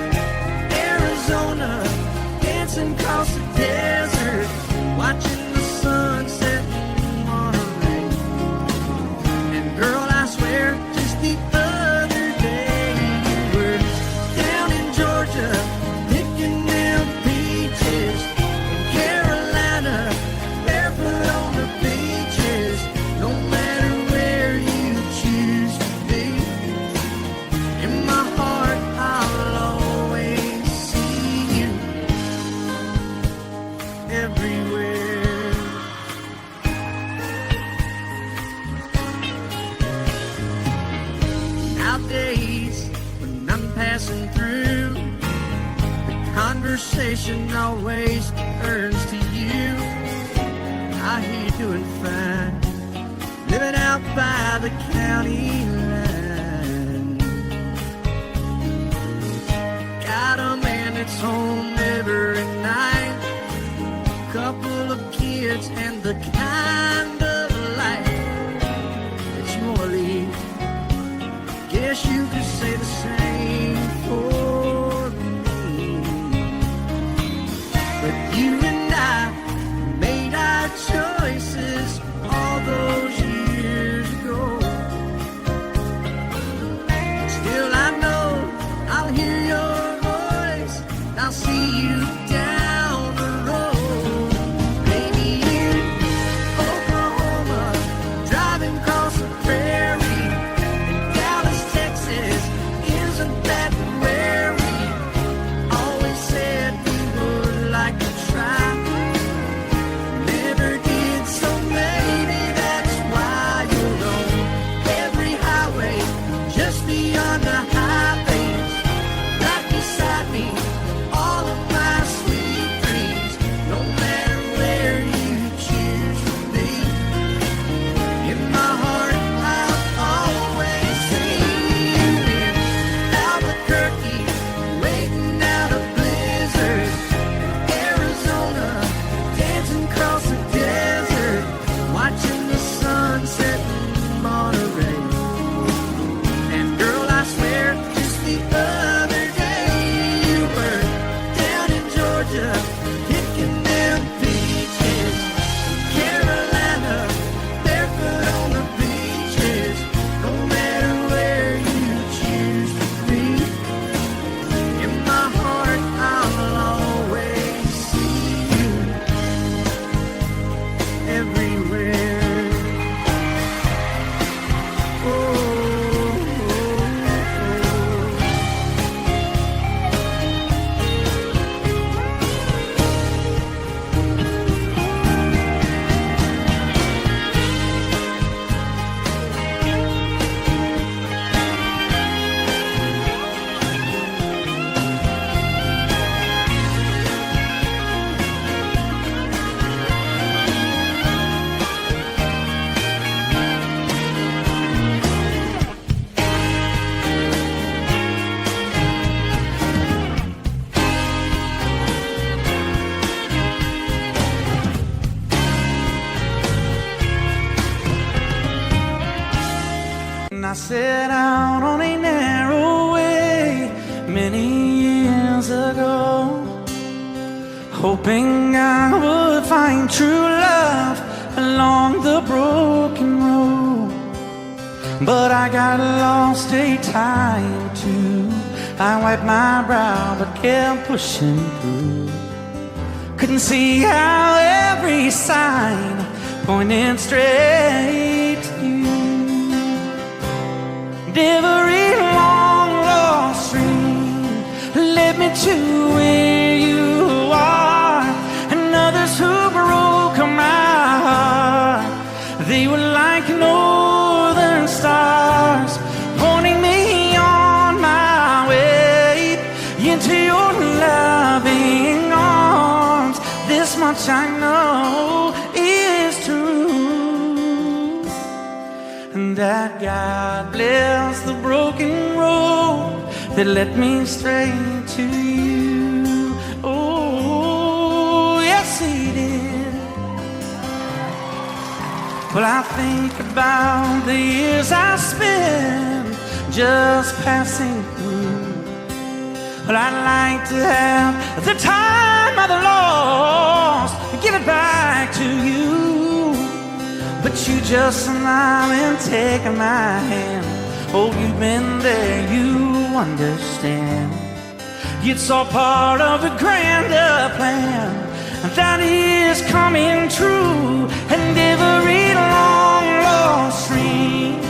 Arizona, dancing across the desert, watching the sunset in Monterey. And girl, I swear, just the other day you were down in Georgia, picking them peaches. In Carolina, barefoot on the beaches. No matter where you choose to be, in my heart I'll always see you everywhere. Nowadays, when I'm passing through, the conversation always turns to you. I hear you doing fine, living out by the county line. Got a man that's home every night, couple of kids and the kind of life that you wanna leave. Guess you could say the same for me. But you and I made our choices all those years ago. Still I know I'll hear your voice, I'll see you down the road. Maybe in Oklahoma, driving across the prairie, in Dallas, Texas, is Isn't that where we always said we would like to try? Never did, so maybe that's why you're on every highway, just beyond the highways, right beside me, all of my sweet dreams. No matter where you choose to be, in my heart I'll always see you in Albuquerque, waiting out a blizzard, Arizona, dancing across the desert, watching the sunset in Monterey. And girl, I swear, just the other day you were down in Georgia, kicking them peaches. Carolina, barefoot on the beaches. No matter where you choose to be, in my heart I'll always see you everywhere. And I set out on a narrow way many years ago, hoping I would find true love along the broken road. But I got lost a time or two. I wiped my brow but kept pushing through. Couldn't see how every sign pointed straight to you. Every long lost dream led me to where you are, and others who broke my heart, they were like northern stars, pointing me on my way into your loving arms. This much I know is true, and that God bless the broken road that led me straight to you. Oh, yes, He did. Well, I think about the years I spent just passing through. Well, I'd like to have the time I've lost, give it back to you. But you just smile and take my hand. Oh, you've been there, you understand. It's all part of a grander plan that is coming true. And every long lost dream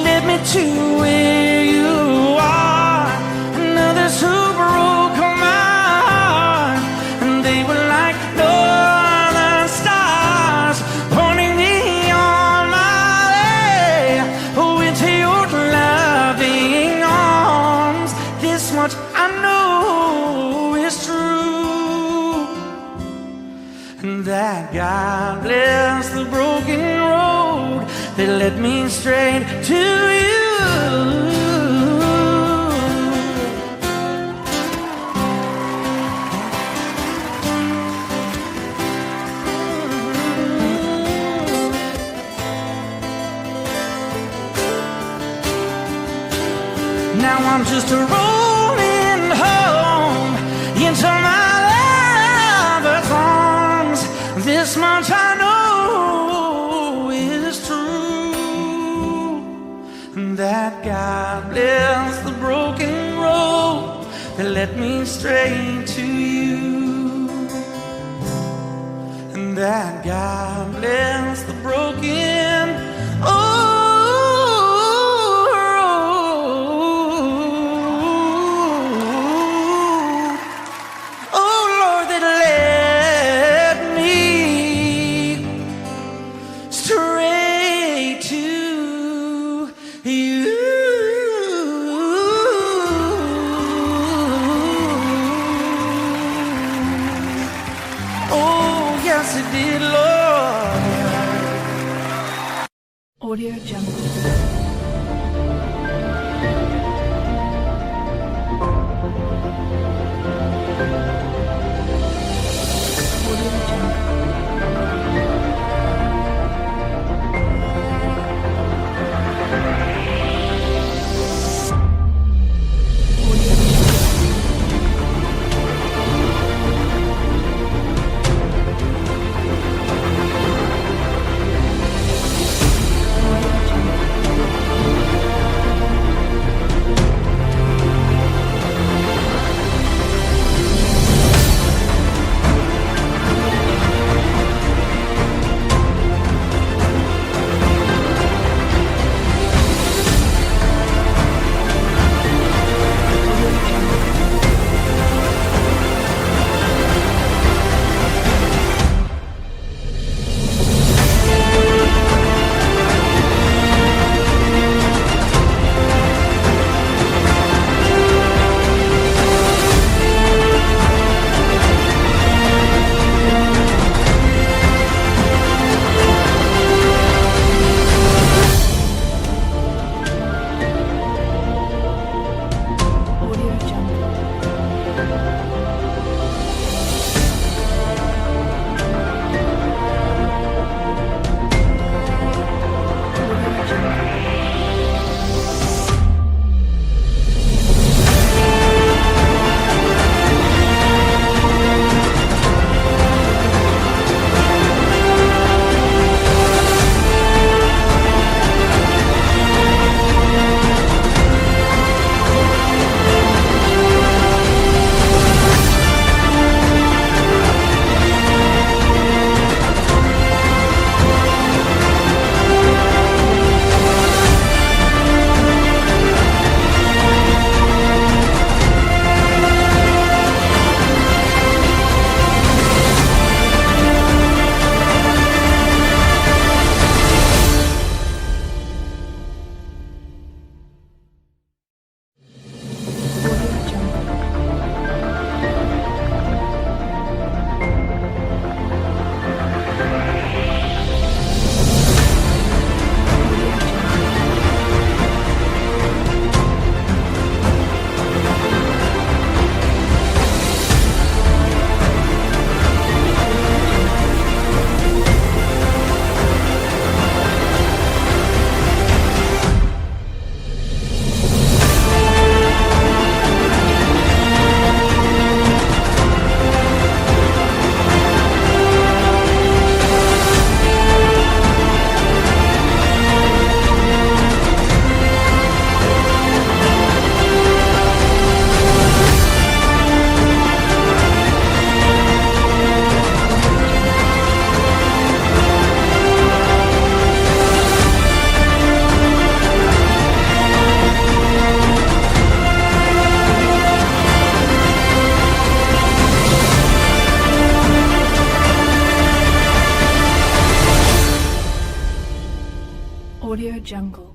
led me to where you are, and others who broke my heart, and they were like northern stars, pointing me on my way, oh, into your loving arms. This much I know is true, and that God bless the broken road that led me straight to you. Now I'm just rolling home into my lover's arms. This much I know is true, that God bless the broken road that led me straight to you, and that God bless the broken road Audio Jungle. Audio Jungle.